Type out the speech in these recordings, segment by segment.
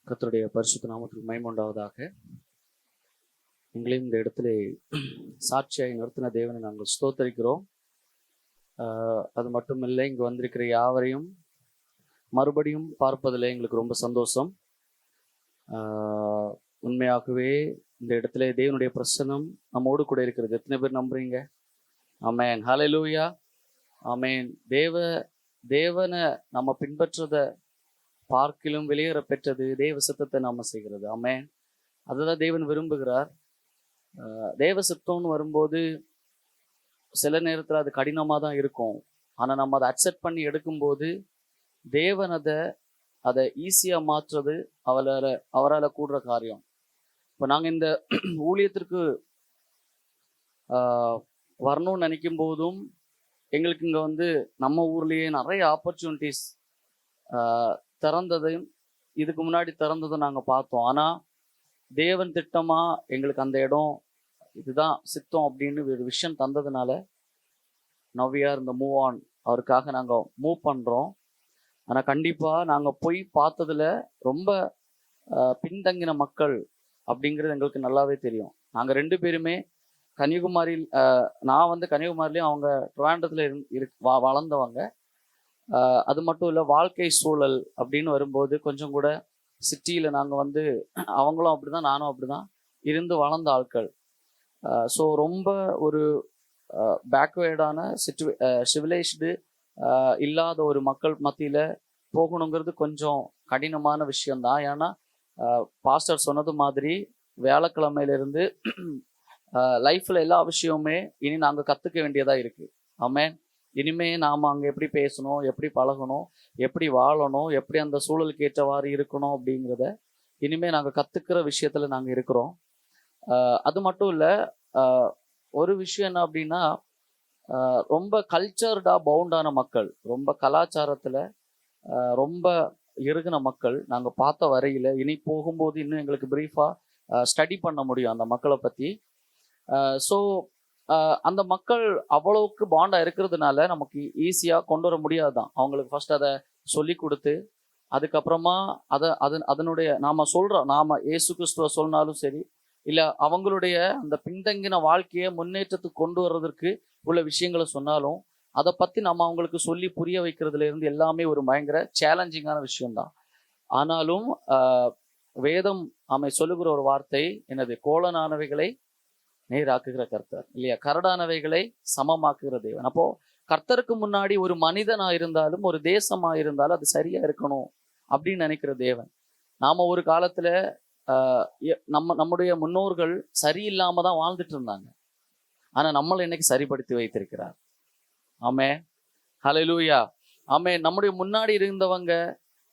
கர்த்தருடைய பரிசுத்த நாமத்துக்கு மகிமை உண்டாவதாக. எங்களையும் இந்த இடத்திலே சாட்சியாய் நிறுத்தின தேவனை நாங்கள் ஸ்தோத்தரிக்கிறோம். அது மட்டும் இல்லை, இங்கு வந்திருக்கிற யாவரையும் மறுபடியும் பார்ப்பதில் எங்களுக்கு ரொம்ப சந்தோஷம். உண்மையாகவே இந்த இடத்துல தேவனுடைய பிரசன்னம் நம்மோடு கூட இருக்கிறது. எத்தனை பேர் நம்புறீங்க? ஆமென், ஹல்லேலூயா, ஆமென். தேவனை நம்ம பின்பற்றத பார்க்கிலும் வெளியேற பெற்றது தேவ சித்தத்தை நாம செய்கிறது. ஆமென். அதுதான் தேவன் விரும்புகிறார். தேவ சித்தம்னு வரும்போது சில நேரத்தில் அது கடினமாக தான் இருக்கும். ஆனால் நம்ம அதை அக்செப்ட் பண்ணி எடுக்கும்போது தேவன் அதை ஈஸியாக மாற்றுறது அவரால் கூடுற காரியம். இப்போ நாங்கள் இந்த ஊழியத்திற்கு வரணும்னு நினைக்கும் போதும் எங்களுக்கு இங்கே நம்ம ஊர்லேயே நிறைய ஆப்பர்ச்சுனிட்டிஸ் திறந்ததையும் இதுக்கு முன்னாடி திறந்ததும் நாங்கள் பார்த்தோம். ஆனால் தேவன் திட்டமாக எங்களுக்கு அந்த இடம் இதுதான் சித்தம் அப்படின்னு ஒரு விஷயம் தந்ததுனால நவ்வியார் இந்த மூவ் ஆன் அவருக்காக நாங்கள் மூவ் பண்ணுறோம். ஆனால் கண்டிப்பாக நாங்கள் போய் பார்த்ததுல ரொம்ப பின்தங்கின மக்கள் அப்படிங்கிறது எங்களுக்கு நல்லாவே தெரியும். நாங்கள் 2 பேருமே கன்னியாகுமரியில், நான் கன்னியாகுமரிலையும் அவங்க ட்ரிவாண்ட்ரத்தில் வளர்ந்தவங்க. அது மட்டும் இல்லை, வாழ்க்கை சூழல் அப்படின்னு வரும்போது கொஞ்சம் கூட சிட்டியில் நாங்கள் அவங்களும் அப்படி தான் நானும் அப்படி தான் இருந்து வளர்ந்த ஆட்கள். ஸோ ரொம்ப ஒரு பேக்வேர்டான சிவிலைஸ்டு இல்லாத ஒரு மக்கள் மத்தியில் போகணுங்கிறது கொஞ்சம் கடினமான விஷயம்தான். ஏன்னா பாஸ்டர் சொன்னது மாதிரி வியாழக்கிழமையிலிருந்து லைஃப்பில் எல்லா விஷயமுமே இனி நாங்கள் கற்றுக்க வேண்டியதாக இருக்குது. ஆமென். இனிமே நாம் அங்கே எப்படி பேசணும், எப்படி பழகணும், எப்படி வாழணும், எப்படி அந்த சூழலுக்கு ஏற்றவாறு இருக்கணும் அப்படிங்கிறத இனிமேல் நாங்கள் கற்றுக்கிற விஷயத்தில் நாங்கள் இருக்கிறோம். அது மட்டும் இல்லை, ஒரு விஷயம் என்ன அப்படின்னா, ரொம்ப கல்ச்சர்டாக பவுண்டான மக்கள், ரொம்ப கலாச்சாரத்தில் ரொம்ப இறுகின மக்கள் நாங்கள் பார்த்த வரையில் இனி போகும்போது இன்னும் எங்களுக்கு ப்ரீஃபாக ஸ்டடி பண்ண முடியும் அந்த மக்களை பற்றி. ஸோ அந்த மக்கள் அவ்வளவுக்கு பாண்டாக இருக்கிறதுனால நமக்கு ஈஸியாக கொண்டு வர முடியாதுதான். அவங்களுக்கு ஃபர்ஸ்ட் அதை சொல்லி கொடுத்து அதுக்கப்புறமா அதனுடைய நாம் இயேசு கிறிஸ்துவ சொன்னாலும் சரி, இல்லை அவங்களுடைய அந்த பின்தங்கின வாழ்க்கையை முன்னேற்றத்துக்கு கொண்டு வர்றதற்கு உள்ள விஷயங்களை சொன்னாலும் அதை பற்றி நம்ம அவங்களுக்கு சொல்லி புரிய வைக்கிறதுல இருந்து எல்லாமே ஒரு பயங்கர சேலஞ்சிங்கான விஷயம்தான். ஆனாலும் வேதம் சொல்லுகிற ஒரு வார்த்தை என்னது? கோலனானவைகளை நேராக்குகிற கர்த்தர், இல்லையா? கரடானவைகளை சமமாக்குகிற தேவன். அப்போ கர்த்தருக்கு முன்னாடி ஒரு மனிதனா இருந்தாலும் ஒரு தேசமா இருந்தாலும் அது சரியா இருக்கணும் அப்படின்னு நினைக்கிற தேவன். நாம ஒரு காலத்துல நம்முடைய முன்னோர்கள் சரியில்லாம தான் வாழ்ந்துட்டு இருந்தாங்க. ஆனா நம்மளை இன்னைக்கு சரிப்படுத்தி வைத்திருக்கிறார். ஆமென், ஹல்லேலூயா, ஆமென். நம்முடைய முன்னாடி இருந்தவங்க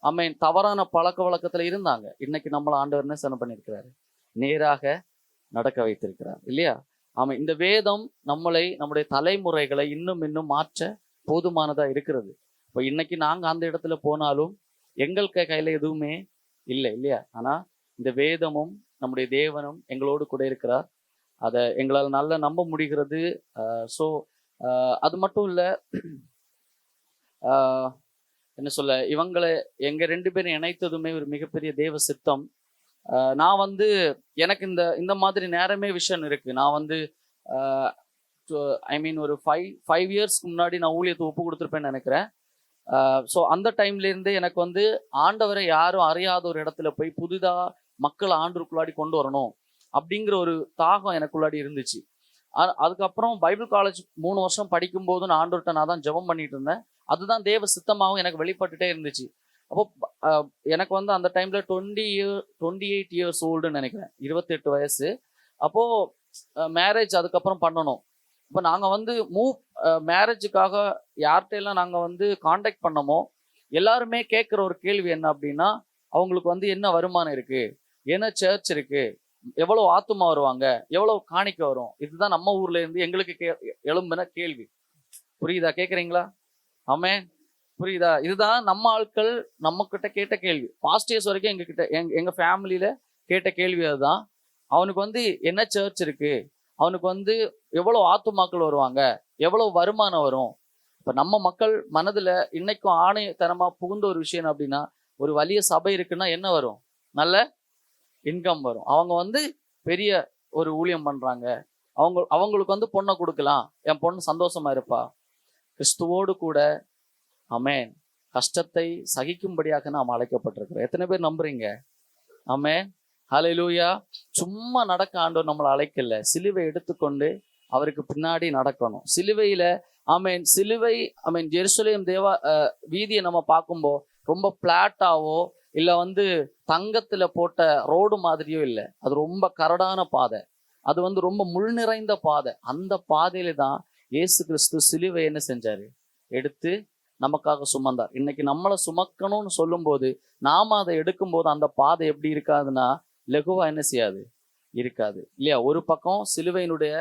ஆமென் தவறான பழக்க வழக்கத்துல இருந்தாங்க. இன்னைக்கு நம்மளை ஆண்டவர் என்ன பண்ணியிருக்கிறாரு? நேராக நடக்க வைத்திருக்கிறார், இல்லையா? ஆமாம். இந்த வேதம் நம்முடைய தலைமுறைகளை இன்னும் மாற்ற போதுமானதா இருக்கிறது. இப்போ இன்னைக்கு நாங்கள் அந்த இடத்துல போனாலும் எங்கள் கையில எதுவுமே இல்லை, இல்லையா? ஆனா இந்த வேதமும் நம்முடைய தேவனும் எங்களோடு கூட இருக்கிறார். அதை எங்களால் நல்லா நம்ப முடிகிறது. ஸோ அது மட்டும் இல்லை, என்ன சொல்ல, இவங்களை எங்க 2 பேரும் இணைத்ததுமே ஒரு மிகப்பெரிய தேவ சித்தம். நான் எனக்கு இந்த மாதிரி நேரமே விஷன் இருக்கு. நான் ஒரு 5 இயர்ஸ்க்கு முன்னாடி நான் ஊழியத்தை ஒப்பு கொடுத்துருப்பேன்னு நினைக்கிறேன். ஸோ அந்த டைம்லேருந்து எனக்கு ஆண்டவரை யாரும் அறியாத ஒரு இடத்துல போய் புதிதாக மக்கள் ஆண்டவருக்குள்ளாடி கொண்டு வரணும் அப்படிங்கிற ஒரு தாகம் எனக்குள்ளாடி இருந்துச்சு. அதுக்கப்புறம் பைபிள் காலேஜ் 3 வருஷம் படிக்கும்போது நான் ஆண்டவர்கிட்ட நான் தான் ஜெபம் பண்ணிட்டு இருந்தேன். அதுதான் தேவ சித்தமாகவும் எனக்கு வெளிப்பட்டுட்டே இருந்துச்சு. அப்போ எனக்கு அந்த டைம்ல 28 இயர்ஸ் ஓல்டுன்னு நினைக்கிறேன், 28 வயசு. அப்போ மேரேஜ் அதுக்கப்புறம் பண்ணணும். இப்போ நாங்கள் மேரேஜுக்காக யார்கிட்ட எல்லாம் நாங்கள் காண்டாக்ட் பண்ணமோ எல்லாருமே கேட்குற ஒரு கேள்வி என்ன அப்படின்னா, அவங்களுக்கு என்ன வருமானம் இருக்கு, என்ன சர்ச் இருக்கு, எவ்வளோ ஆத்துமா வருவாங்க, எவ்வளோ காணிக்க வரும். இதுதான் நம்ம ஊர்ல இருந்து எங்களுக்கு எழும்பின கேள்வி. புரியுதா? கேட்குறீங்களா? ஆமென், புரியுதா? இதுதான் நம்ம ஆட்கள் நம்ம கிட்ட கேட்ட கேள்வி. பாஸ்ட் இயர்ஸ் வரைக்கும் எங்க ஃபேமிலியில கேட்ட கேள்வி அதுதான். அவனுக்கு என்ன சர்ச் இருக்கு, அவனுக்கு எவ்வளவு ஆத்துமாக்கள் வருவாங்க, எவ்வளவு வருமானம் வரும். இப்ப நம்ம மக்கள் மனதுல இன்னைக்கும் ஆணையத்தனமா புகுந்த ஒரு விஷயம் அப்படின்னா, ஒரு வலிய சபை இருக்குன்னா என்ன வரும்? நல்ல இன்கம் வரும். அவங்க வந்து பெரிய ஒரு ஊழியம் பண்றாங்க, அவங்களுக்கு வந்து பொண்ணை கொடுக்கலாம், என் பொண்ணு சந்தோஷமா இருப்பா. கிறிஸ்துவோடு கூட ஆமென் கஷ்டத்தை சகிக்கும்படியாக நாம் அழைக்கப்பட்டிருக்கிறோம். எத்தனை பேர் நம்புறீங்க? ஆமென், ஹல்லேலூயா. சும்மா நடக்க ஆண்டவர் நம்மளை அழைக்கல, சிலுவை எடுத்துக்கொண்டு அவருக்கு பின்னாடி நடக்கணும். சிலுவையில ஆமென், சிலுவை ஆமென் ஜெருசலேம் தேவா வீதியை நம்ம பார்க்கும்போது ரொம்ப பிளாட்டாவோ இல்லை வந்து தங்கத்துல போட்ட ரோடு மாதிரியோ இல்லை. அது ரொம்ப கரடான பாதை, அது வந்து ரொம்ப முள் நிறைந்த பாதை. அந்த பாதையில தான் இயேசு கிறிஸ்து சிலுவை என்ன செஞ்சாரு? எடுத்து நமக்காக சுமந்தார். இன்னைக்கு நம்மளை சுமக்கணும்னு சொல்லும்போது நாம அதை எடுக்கும்போது அந்த பாதை எப்படி இருக்காதுன்னா லகுவா என்ன செய்யாது? இருக்காது இல்லையா? ஒரு பக்கம் சிலுவையினுடைய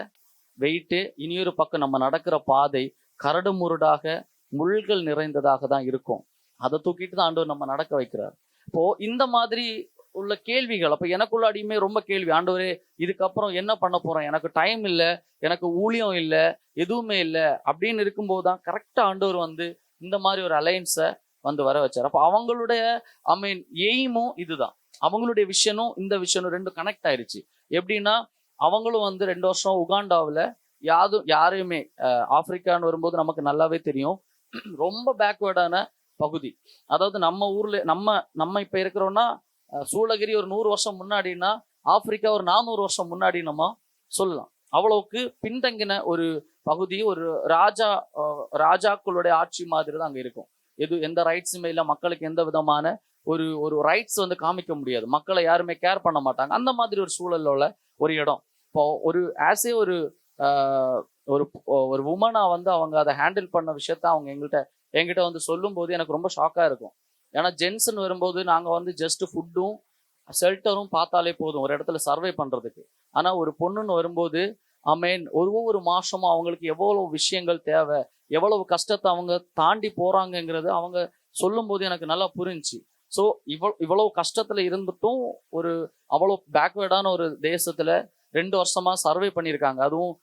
வெயிட்டு, இனியொரு பக்கம் நம்ம நடக்கிற பாதை கரடு முரடாக முள்கள் நிறைந்ததாக தான் இருக்கும். அதை தூக்கிட்டு தான் ஆண்டவர் நம்ம நடக்க வைக்கிறார். இப்போ இந்த மாதிரி உள்ள கேள்விகள் அப்ப எனக்குள்ளாடியுமே ரொம்ப கேள்வி, ஆண்டவரே இதுக்கப்புறம் என்ன பண்ண போறேன், எனக்கு டைம் இல்லை, எனக்கு ஊழியம் இல்லை, எதுவுமே இல்லை அப்படின்னு இருக்கும்போது தான் கரெக்டா ஆண்டவர் வந்து இந்த மாதிரி ஒரு அலையன்ஸை வந்து வர வச்சார். அப்போ அவங்களுடைய எய்மும் இதுதான், அவங்களுடைய விஷனும் இந்த விஷனும் ரெண்டும் கனெக்ட் ஆயிருச்சு. எப்படின்னா அவங்களும் வந்து 2 வருஷம் உகாண்டாவில் யாரையுமே ஆப்பிரிக்கான்னு வரும்போது நமக்கு நல்லாவே தெரியும், ரொம்ப பேக்வேர்டான பகுதி. அதாவது நம்ம ஊர்ல நம்ம இப்ப இருக்கிறோம்னா சூளகிரி ஒரு 100 வருஷம் முன்னாடினா ஆப்பிரிக்கா ஒரு 400 வருஷம் முன்னாடி நம்ம சொல்லலாம். அவ்வளவுக்கு பின்தங்கின ஒரு பகுதி. ஒரு ராஜாக்களுடைய ஆட்சி மாதிரி தான் அங்க இருக்கும். எந்த ரைட்ஸுமே இல்லை, மக்களுக்கு எந்த விதமான ஒரு ரைட்ஸ் வந்து காமிக்க முடியாது, மக்களை யாருமே கேர் பண்ண மாட்டாங்க. அந்த மாதிரி ஒரு சூழல்ல உள்ள ஒரு இடம். இப்போ ஒரு ஆஸே ஒரு உமனா வந்து அவங்க அதை ஹேண்டில் பண்ண விஷயத்த அவங்க என்கிட்ட வந்து சொல்லும் போது எனக்கு ரொம்ப ஷாக்கா இருக்கும். ஏன்னா ஜென்ஸ்ன்னு வரும்போது நாங்க வந்து ஜஸ்ட் ஃபுட்டும் ஷெல்டரும் பார்த்தாலே போதும் ஒரு இடத்துல சர்வை பண்றதுக்கு. ஆனா ஒரு பொண்ணுன்னு வரும்போது ஒவ்வொரு மாசமும் அவங்களுக்கு எவ்வளவு விஷயங்கள் தேவை, எவ்வளவு கஷ்டத்தை அவங்க தாண்டி போறாங்கங்கிறது அவங்க சொல்லும் போது எனக்கு நல்லா புரிஞ்சுச்சு. ஸோ இவ்வளவு கஷ்டத்துல இருந்துட்டும் ஒரு அவ்வளோ பேக்வேர்டான ஒரு தேசத்துல 2 வருஷமா சர்வே பண்ணியிருக்காங்க. அதுவும்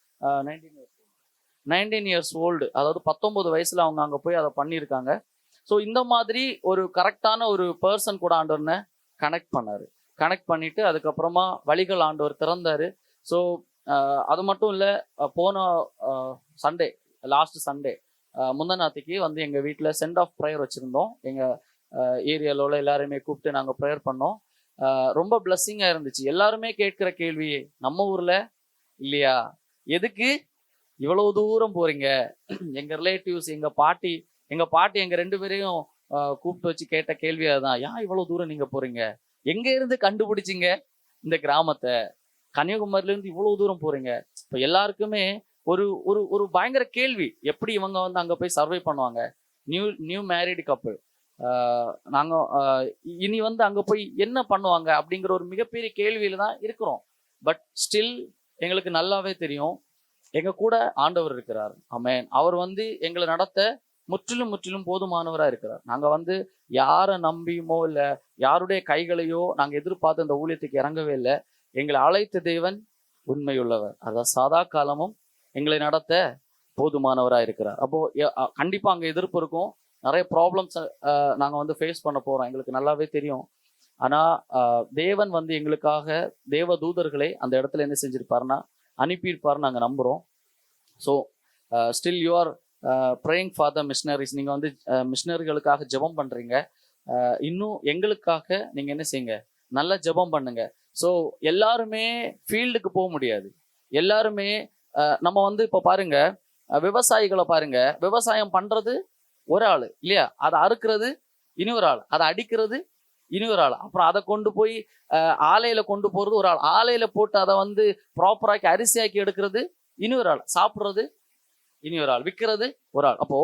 19 இயர்ஸ் ஓல்டு, அதாவது 19 வயசுல அவங்க அங்க போய் அதை பண்ணியிருக்காங்க. ஸோ இந்த மாதிரி ஒரு கரெக்டான ஒரு பர்சன் கூட ஆண்டவர்னை கனெக்ட் பண்ணிட்டு அதுக்கப்புறமா வழிகள் ஆண்டவர் திறந்தாரு. ஸோ அது மட்டும் இல்லை, போன சண்டே, லாஸ்ட் சண்டே முந்தநாத்திக்கு வந்து எங்கள் வீட்டில் சென்ட் ஆஃப் ப்ரேயர் வச்சுருந்தோம். எங்கள் ஏரியாவில் உள்ள எல்லாருமே கூப்பிட்டு நாங்கள் ப்ரேயர் பண்ணோம். ரொம்ப பிளஸ்ஸிங்காக இருந்துச்சு. எல்லாருமே கேட்குற கேள்வி, நம்ம ஊரில் இல்லையா, எதுக்கு இவ்வளவு தூரம் போறீங்க? எங்கள் ரிலேட்டிவ்ஸ், எங்கள் பாட்டி எங்கள் 2 பேரையும் கூப்பிட்டு வச்சு கேட்ட கேள்வி அதுதான், ஏன் இவ்வளவு தூரம் நீங்கள் போறீங்க? எங்க இருந்து கண்டுபிடிச்சிங்க இந்த கிராமத்தை? கன்னியாகுமரியிலேருந்து இவ்வளவு தூரம் போறீங்க? இப்போ எல்லாருக்குமே ஒரு ஒரு ஒரு பயங்கர கேள்வி, எப்படி இவங்க வந்து அங்கே போய் சர்வை பண்ணுவாங்க? நியூ மேரிடு கப்புள், நாங்கள் இனி வந்து அங்கே போய் என்ன பண்ணுவாங்க அப்படிங்கிற ஒரு மிகப்பெரிய கேள்வியில தான் இருக்கிறோம். பட் ஸ்டில் எங்களுக்கு நல்லாவே தெரியும், எங்க கூட ஆண்டவர் இருக்கிறார். ஆமென். அவர் வந்து எங்களை நடத்த முற்றிலும் போதுமானவரா இருக்கிறார். நாங்க வந்து யாரை நம்பியுமோ இல்லை யாருடைய கைகளையோ நாங்க எதிர்பார்த்து இந்த ஊழியத்துக்கு இறங்கவே இல்லை. எங்களை அழைத்த தேவன் உண்மையுள்ளவர், அதான் சாதா காலமும் எங்களை நடத்த போதுமானவரா இருக்கிறார். அப்போ கண்டிப்பா அங்க எதிர்ப்பு இருக்கும், நிறைய ப்ராப்ளம்ஸ் நாங்க வந்து ஃபேஸ் பண்ண போறோம், எங்களுக்கு நல்லாவே தெரியும். ஆனா தேவன் வந்து எங்களுக்காக தேவ தூதர்களை அந்த இடத்துல என்ன செஞ்சிருப்பாருன்னா அனுப்பியிருப்பாருன்னு நாங்கள் நம்புகிறோம். So still you are praying for the missionaries. நீங்கள் வந்து மிஷனரிகளுக்காக ஜெபம் பண்ணுறீங்க. இன்னும் எங்களுக்காக நீங்கள் என்ன செய்யுங்க, நல்லா ஜெபம் பண்ணுங்க. ஸோ எல்லாருமே ஃபீல்டுக்கு போக முடியாது. எல்லாருமே நம்ம வந்து இப்போ பாருங்க, விவசாயிகளை பாருங்க, விவசாயம் பண்ணுறது ஒரு ஆள் இல்லையா, அதை அறுக்கிறது இனி ஒரு ஆள், அதை அடிக்கிறது இனி ஒரு ஆள், அப்புறம் அதை கொண்டு போய் ஆலையில கொண்டு போறது ஒரு ஆள், ஆலையில போட்டு அதை வந்து ப்ராப்பராக்கி அரிசியாக்கி எடுக்கிறது இனி ஒரு ஆள், சாப்பிட்றது இனி ஒரு ஆள், விற்கிறது ஒரு ஆள். அப்போ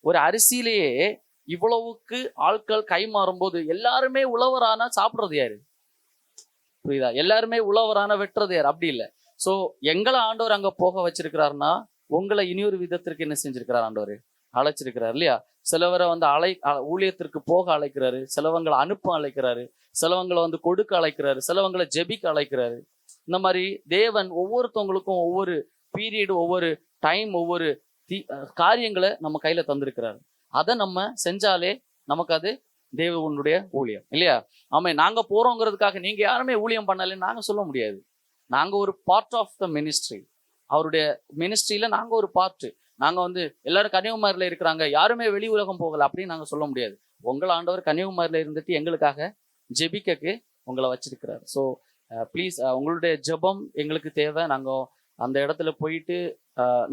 ஒரு அரிசியிலேயே இவ்வளவுக்கு ஆட்கள் கை மாறும்போது எல்லாருமே உழவரான சாப்பிட்றது யாரு? புரியுதா? எல்லாருமே உழவரான வெட்டுறது யார்? அப்படி இல்லை. ஸோ எங்களை ஆண்டவர் அங்க போக வச்சிருக்கிறாருன்னா உங்களை இனியொரு விதத்திற்கு என்ன செஞ்சிருக்கிறார்? ஆண்டவர் அழைச்சிருக்கிறார் இல்லையா? சிலவரை வந்து ஊழியத்திற்கு போக அழைக்கிறாரு, சிலவங்களை அனுப்ப அழைக்கிறாரு, சிலவங்களை வந்து கொடுக்க அழைக்கிறாரு, சிலவங்களை ஜெபிக்க அழைக்கிறாரு. இந்த மாதிரி தேவன் ஒவ்வொருத்தவங்களுக்கும் ஒவ்வொரு பீரியடு, ஒவ்வொரு டைம், ஒவ்வொரு காரியங்களை நம்ம கையில தந்திருக்கிறாரு. அதை நம்ம செஞ்சாலே நமக்கு அது தேவனுடைய ஊழியம் இல்லையா? ஆமா, நாங்க போறோங்கிறதுக்காக நீங்க யாருமே ஊழியம் பண்ணலன்னு நாங்க சொல்ல முடியாது. நாங்க ஒரு பார்ட் ஆஃப் த மினிஸ்ட்ரி. அவருடைய மினிஸ்ட்ரியில நாங்க ஒரு பார்ட். நாங்க வந்து எல்லாரும் கன்னியாகுமரியில இருக்கிறாங்க, யாருமே வெளி உலகம் போகல அப்படின்னு நாங்க சொல்ல முடியாது. உங்கள் ஆண்டவர் கன்னியாகுமரியில இருந்துட்டு எங்களுக்காக ஜெபிக்கக்கு உங்களை வச்சிருக்கிறார். ஸோ ப்ளீஸ், உங்களுடைய ஜெபம் எங்களுக்கு தேவை. நாங்க அந்த இடத்துல போயிட்டு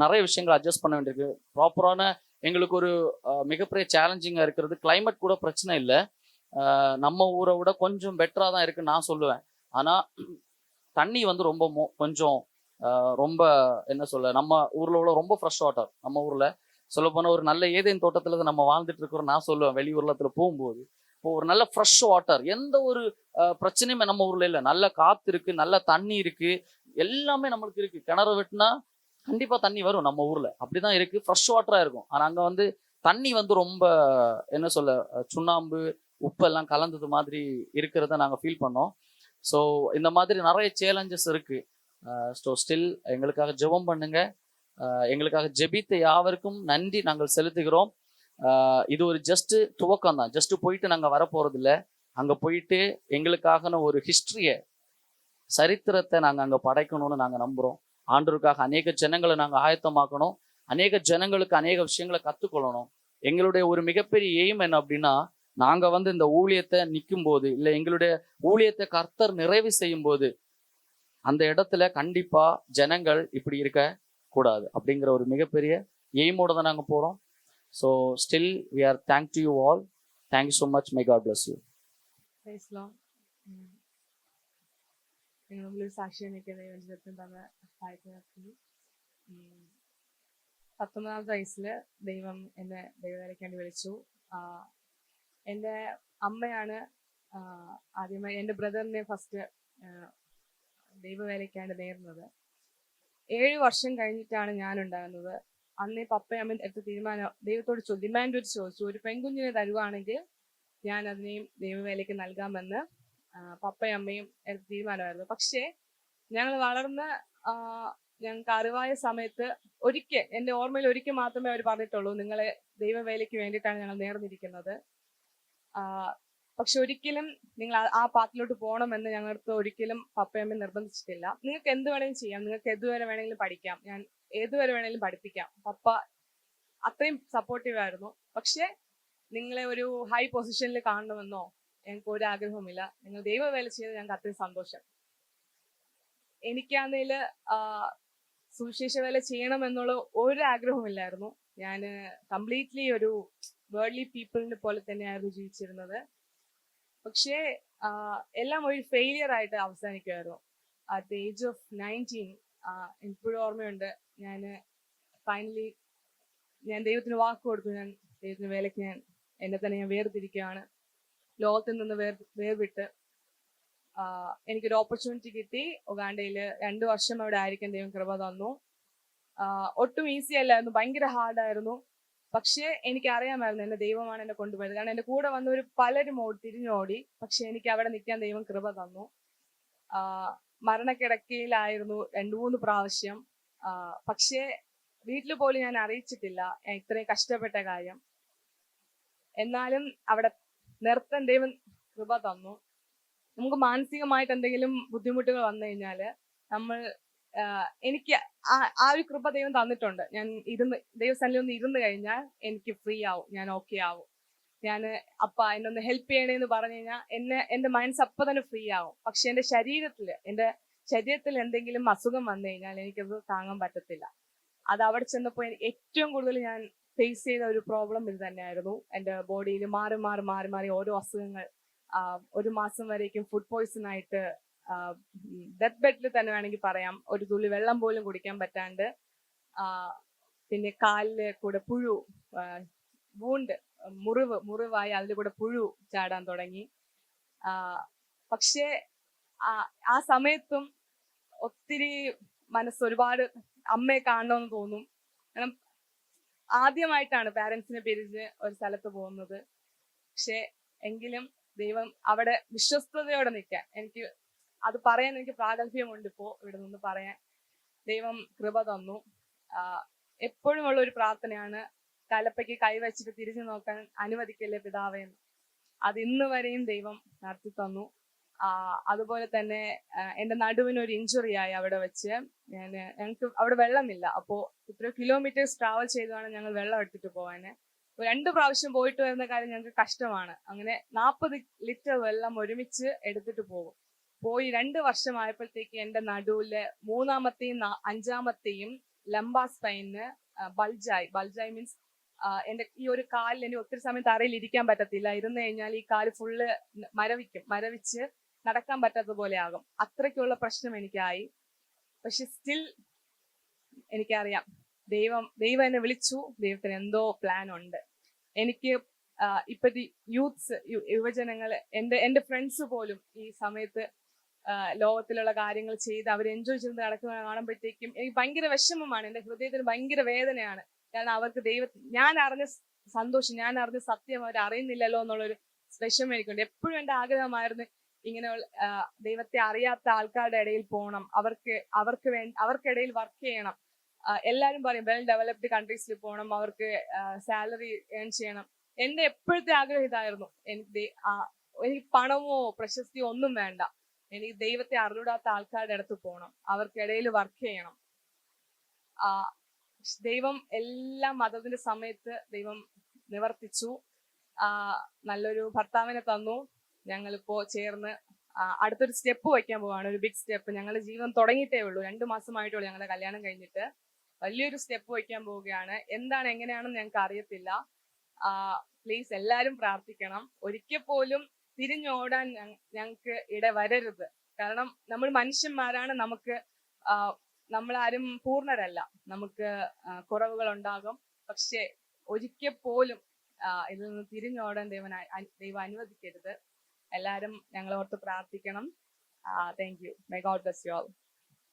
நிறைய விஷயங்கள் அட்ஜஸ்ட் பண்ண வேண்டியிருக்கு. ப்ராப்பரான எங்களுக்கு ஒரு மிகப்பெரிய சேலஞ்சிங்காக இருக்கிறது. கிளைமேட் கூட பிரச்சனை இல்லை, நம்ம ஊரை விட கொஞ்சம் பெட்டராக தான் இருக்குன்னு நான் சொல்லுவேன். ஆனால் தண்ணி வந்து ரொம்ப கொஞ்சம் ரொம்ப என்ன சொல்ல, நம்ம ஊரில் உள்ள ரொம்ப ஃப்ரெஷ் வாட்டர். நம்ம ஊரில் சொல்லப்போனால் ஒரு நல்ல ஏதேன் தோட்டத்தில் தான் நம்ம வாழ்ந்துட்டு இருக்கிறோம் நான் சொல்லுவேன். வெளி ஊர்லத்தில் போகும்போது இப்போ ஒரு நல்ல ஃப்ரெஷ் வாட்டர், எந்த ஒரு பிரச்சனையுமே நம்ம ஊரில் இல்லை. நல்ல காற்று இருக்குது, நல்ல தண்ணி இருக்குது, எல்லாமே நம்மளுக்கு இருக்குது. கிணறு வெட்டினா கண்டிப்பாக தண்ணி வரும் நம்ம ஊரில், அப்படி தான் இருக்குது, ஃப்ரெஷ் வாட்டராக இருக்கும். ஆனால் அங்கே வந்து தண்ணி வந்து ரொம்ப என்ன சொல்ல, சுண்ணாம்பு உப்பெல்லாம் கலந்தது மாதிரி இருக்கிறத நாங்கள் ஃபீல் பண்ணோம். ஸோ இந்த மாதிரி நிறைய சேலஞ்சஸ் இருக்குது. ஸோ ஸ்டில் எங்களுக்காக ஜெபம் பண்ணுங்க. எங்களுக்காக ஜெபித்த யாவருக்கும் நன்றி நாங்கள் செலுத்துகிறோம். இது ஒரு ஜஸ்ட் துவக்கம் தான். ஜஸ்ட் போயிட்டு நாங்கள் வரப்போறது இல்லை. அங்கே போயிட்டு எங்களுக்காக ஒரு ஹிஸ்டரியை, சரித்திரத்தை நாங்கள் அங்கே படைக்கணும்னு நாங்கள் நம்புகிறோம். ஆண்டவருக்காக அநேக ஜனங்களை நாங்கள் ஆயத்தமாக்கணும், அநேக ஜனங்களுக்கு அநேக விஷயங்களை கற்றுக்கொள்ளணும். எங்களுடைய ஒரு மிகப்பெரிய எய்ம் என்ன அப்படின்னா, நாங்கள் வந்து இந்த ஊழியத்தை நிற்கும் போது, இல்லை எங்களுடைய ஊழியத்தை கர்த்தர் நிறைவு செய்யும் போது, அந்த இடத்துல கண்டிப்பா ஜனங்கள் இப்படி இருக்க கூடாது அப்படிங்கிற ஒரு மிகப்பெரிய எய்மோட தான் நாங்கள் போகிறோம். So still we are thank to you all. Thank you so much. May God bless you. നിങ്ങളുടെ സാക്ഷ്യം എനിക്ക് ദൈവജനത്തിൽ തന്നെ സഹായിച്ചു. 19 വയസ്സിൽ ദൈവം എന്നെ ദൈവവേലയ്ക്ക് വേണ്ടി വിളിച്ചു. എൻ്റെ അമ്മയാണ് ആദ്യമായി എൻ്റെ ബ്രദറിനെ ഫസ്റ്റ് ദൈവവേലയ്ക്കാണ്ട് നേർന്നത്. 7 വർഷം കഴിഞ്ഞിട്ടാണ് ഞാനുണ്ടാകുന്നത്. അന്ന് പപ്പയും അമ്മയും എടുത്ത തീരുമാനം, ദൈവത്തോട് ഡിമാൻഡ് ചോദിച്ചു, ഒരു പെൺകുഞ്ഞിനെ തരുവാണെങ്കിൽ ഞാൻ അതിനെയും ദൈവവേലയ്ക്ക് നൽകാമെന്ന് പപ്പയും അമ്മയും എടുത്ത തീരുമാനമായിരുന്നു. പക്ഷേ ഞങ്ങൾ വളർന്ന് ഞങ്ങൾക്ക് അറിവായ സമയത്ത് ഒരിക്കൽ, എൻ്റെ ഓർമ്മയിൽ ഒരിക്കൽ മാത്രമേ അവർ പറഞ്ഞിട്ടുള്ളൂ, നിങ്ങളെ ദൈവവേലയ്ക്ക് വേണ്ടിയിട്ടാണ് ഞങ്ങൾ നേർന്നിരിക്കുന്നത്. പക്ഷെ ഒരിക്കലും നിങ്ങൾ ആ പാത്തിലോട്ട് പോകണമെന്ന് ഞങ്ങൾക്ക് ഒരിക്കലും പപ്പയമ്മ നിർബന്ധിച്ചിട്ടില്ല. നിങ്ങൾക്ക് എന്ത് വേണമെങ്കിലും ചെയ്യാം, നിങ്ങൾക്ക് ഏതുവരെ വേണമെങ്കിലും പഠിക്കാം, ഞാൻ ഏതുവരെ വേണമെങ്കിലും പഠിപ്പിക്കാം. പപ്പ അത്രയും സപ്പോർട്ടീവ് ആയിരുന്നു. പക്ഷെ നിങ്ങളെ ഒരു ഹൈ പൊസിഷനിൽ കാണണമെന്നോ ഞങ്ങൾക്ക് ഒരു ആഗ്രഹവുമില്ല. നിങ്ങൾ ദൈവവേല ചെയ്ത് ഞങ്ങൾക്ക് അത്രയും സന്തോഷം. എനിക്കാണെങ്കിൽ സുവിശേഷ വേല ചെയ്യണമെന്നുള്ള ഒരു ആഗ്രഹവുമില്ലായിരുന്നു. ഞാൻ കംപ്ലീറ്റ്ലി ഒരു വേൾഡ്ലി പീപ്പിളിനെ പോലെ തന്നെയായിരുന്നു ജീവിച്ചിരുന്നത്. പക്ഷേ എല്ലാം ഒരു ഫെയിലിയർ ആയിട്ട് അവസാനിക്കുമായിരുന്നു. അറ്റ് ദ ഏജ് ഓഫ് 19 എനിക്കിപ്പോഴും ഓർമ്മയുണ്ട്, ഫൈനലി ഞാൻ ദൈവത്തിന് വാക്ക് കൊടുത്തു. ഞാൻ ദൈവത്തിന് വേലയ്ക്ക് എന്നെ തന്നെ ഞാൻ വേർതിരിക്കുകയാണ്, ലോകത്തിൽ നിന്ന് വേർവിട്ട്. എനിക്കൊരു ഓപ്പർച്യൂണിറ്റി കിട്ടി. ഉഗാണ്ടയിൽ 2 വർഷം അവിടെ ആയിരിക്കാൻ ദൈവം കൃപ തന്നു. ഒട്ടും ഈസി അല്ലായിരുന്നു, ഭയങ്കര ഹാർഡായിരുന്നു. പക്ഷേ എനിക്ക് അറിയാമായിരുന്നു എന്നെ ദൈവമാണ് എന്നെ കൊണ്ടുപോയത്. കാരണം എൻ്റെ കൂടെ വന്നവർ പലരും തിരിഞ്ഞോടി. പക്ഷെ എനിക്ക് അവിടെ നിൽക്കാൻ ദൈവം കൃപ തന്നു. മരണക്കിടക്കയിലായിരുന്നു 2-3 പ്രാവശ്യം. പക്ഷേ വീട്ടിൽ പോലും ഞാൻ അറിയിച്ചിട്ടില്ല ഞാൻ ഇത്രയും കഷ്ടപ്പെട്ട കാര്യം. എന്നാലും അവിടെ നിർത്താൻ ദൈവം കൃപ തന്നു. നമുക്ക് മാനസികമായിട്ട് എന്തെങ്കിലും ബുദ്ധിമുട്ടുകൾ വന്നു കഴിഞ്ഞാൽ എനിക്ക് ആ ഒരു കൃപ ദൈവം തന്നിട്ടുണ്ട്. ഞാൻ ദൈവസന്നിധിയിൽ ഒന്ന് ഇരുന്ന് കഴിഞ്ഞാൽ എനിക്ക് ഫ്രീ ആവും, ഞാൻ ഓക്കെ ആവും. ഞാൻ അപ്പ എന്നെ ഒന്ന് ഹെൽപ്പ് ചെയ്യണേന്ന് പറഞ്ഞു കഴിഞ്ഞാൽ എൻ്റെ മൈൻഡ്സ് അപ്പം തന്നെ ഫ്രീ ആവും. പക്ഷെ എൻ്റെ ശരീരത്തിൽ എന്തെങ്കിലും അസുഖം വന്നു കഴിഞ്ഞാൽ എനിക്കത് താങ്ങാൻ പറ്റത്തില്ല. അത് അവിടെ ചെന്നപ്പോൾ ഏറ്റവും കൂടുതൽ ഞാൻ ഫേസ് ചെയ്ത ഒരു പ്രോബ്ലം ഇത് തന്നെയായിരുന്നു. എൻ്റെ ബോഡിയിൽ മാറി മാറി മാറി മാറി ഓരോ അസുഖങ്ങൾ. 1 മാസം വരേക്കും ഫുഡ് പോയ്സൺ ആയിട്ട് ഡെത്ത് ബെഡിൽ തന്നെ വേണമെങ്കിൽ പറയാം. ഒരു തുള്ളി വെള്ളം പോലും കുടിക്കാൻ പറ്റാണ്ട്. പിന്നെ കാലില് കൂടെ പുഴു, മുറിവായി അതിൽ കൂടെ പുഴു ചാടാൻ തുടങ്ങി. പക്ഷേ ആ സമയത്തും ഒത്തിരി ഒരുപാട് അമ്മയെ കാണണമെന്ന് തോന്നും. കാരണം ആദ്യമായിട്ടാണ് പാരൻസിനെ പിരിഞ്ഞ് ഒരു സ്ഥലത്ത് പോകുന്നത്. പക്ഷെ എങ്കിലും ദൈവം അവിടെ വിശ്വസ്തയോടെ നിൽക്കാൻ, അത് പറയാൻ എനിക്ക് പ്രാഗൽഭ്യമുണ്ട്. ഇപ്പോൾ ഇവിടെ നിന്ന് പറയാൻ ദൈവം കൃപ തന്നു. എപ്പോഴും ഉള്ള ഒരു പ്രാർത്ഥനയാണ്, കലപ്പയ്ക്ക് കൈവച്ചിട്ട് തിരിഞ്ഞു നോക്കാൻ അനുവദിക്കല്ലേ പിതാവേന്ന്. അത് ഇന്ന് വരെയും ദൈവം നടത്തി തന്നു. അതുപോലെ തന്നെ എന്റെ നടുവിന് ഒരു ഇഞ്ചുറി ആയി അവിടെ വെച്ച്. ഞങ്ങൾക്ക് അവിടെ വെള്ളമില്ല. അപ്പോൾ ഇത്ര കിലോമീറ്റേഴ്സ് ട്രാവൽ ചെയ്താണ് ഞങ്ങൾ വെള്ളം എടുത്തിട്ട് പോകാന്. 2 പ്രാവശ്യം പോയിട്ട് വരുന്ന കാര്യം ഞങ്ങൾക്ക് കഷ്ടമാണ്. അങ്ങനെ 40 ലിറ്റർ വെള്ളം ഒരുമിച്ച് എടുത്തിട്ട് പോയി 2 വർഷമായപ്പോഴത്തേക്ക് എന്റെ നടുവില് 3ാമത്തെയും 5ാമത്തെയും ലംബാ സ്പൈന് ബൾജായി മീൻസ് എന്റെ ഈ ഒരു കാലിൽ എനിക്ക് ഒത്തിരി സമയം തറയിൽ ഇരിക്കാൻ പറ്റത്തില്ല. ഇരുന്ന് കഴിഞ്ഞാൽ ഈ കാല് ഫുള്ള് മരവിച്ച് നടക്കാൻ പറ്റാത്ത പോലെ ആകും. അത്രയ്ക്കുള്ള പ്രശ്നം എനിക്കായി. പക്ഷെ സ്റ്റിൽ എനിക്കറിയാം ദൈവം എന്നെ വിളിച്ചു. ദൈവത്തിന് എന്തോ പ്ലാൻ ഉണ്ട് എനിക്ക്. ഇപ്പത്തെ യുവജനങ്ങള് എന്റെ ഫ്രണ്ട്സ് പോലും ഈ സമയത്ത് ലോകത്തിലുള്ള കാര്യങ്ങൾ ചെയ്ത് അവർ എൻജോയ് ചെയ്ത് നടക്കുന്ന കാണുമ്പോഴത്തേക്കും എനിക്ക് ഭയങ്കര വിഷമമാണ്. എന്റെ ഹൃദയത്തിന് ഭയങ്കര വേദനയാണ്. കാരണം അവർക്ക് ഞാൻ അറിഞ്ഞ സന്തോഷം, ഞാൻ അറിഞ്ഞ സത്യം അവർ അറിയുന്നില്ലല്ലോ എന്നുള്ളൊരു വിഷമം എനിക്കുണ്ട്. എപ്പോഴും എന്റെ ആഗ്രഹമായിരുന്നു ഇങ്ങനെ ദൈവത്തെ അറിയാത്ത ആൾക്കാരുടെ ഇടയിൽ പോകണം, അവർക്കിടയിൽ വർക്ക് ചെയ്യണം. എല്ലാരും പറയും വെൽ ഡെവലപ്ഡ് കൺട്രീസിൽ പോകണം, അവർക്ക് സാലറി ഏൺ ചെയ്യണം. എന്റെ എപ്പോഴത്തെ ആഗ്രഹം ഇതായിരുന്നു. എനിക്ക് പണമോ പ്രശസ്തിയോ ഒന്നും വേണ്ട. എനിക്ക് ദൈവത്തെ അറിഞ്ഞൂടാത്ത ആൾക്കാരുടെ അടുത്ത് പോകണം, അവർക്കിടയിൽ വർക്ക് ചെയ്യണം. ദൈവം എല്ലാ മതത്തിന്റെ സമയത്ത് ദൈവം നിവർത്തിച്ചു. നല്ലൊരു ഭർത്താവിനെ തന്നു. ഞങ്ങളിപ്പോ ചേർന്ന് അടുത്തൊരു സ്റ്റെപ്പ് വയ്ക്കാൻ പോവാണ്, ഒരു ബിഗ് സ്റ്റെപ്പ്. ഞങ്ങളുടെ ജീവിതം തുടങ്ങിയിട്ടേ ഉള്ളൂ, 2 മാസമായിട്ടുള്ളൂ ഞങ്ങളുടെ കല്യാണം കഴിഞ്ഞിട്ട്. വലിയൊരു സ്റ്റെപ്പ് വയ്ക്കാൻ പോവുകയാണ്. എന്താണ് എങ്ങനെയാണെന്ന് ഞങ്ങൾക്ക് അറിയത്തില്ല. പ്ലീസ് എല്ലാരും പ്രാർത്ഥിക്കണം. ഒരിക്കൽ പോലും തിരിഞ്ഞോടാൻ ഞങ്ങൾക്ക് ഇടവരരുത്. കാരണം നമ്മൾ മനുഷ്യന്മാരാണ്. നമ്മളാരും പൂർണ്ണരല്ല. നമുക്ക് കുറവുകൾ ഉണ്ടാകും. പക്ഷെ ഒരിക്കൽ പോലും ഇതിൽ നിന്ന് തിരിഞ്ഞോടാൻ ദൈവം അനുവദിക്കരുത്. എല്ലാരും ഞങ്ങളോർത്ത് പ്രാർത്ഥിക്കണം. Thank you. My God bless you all.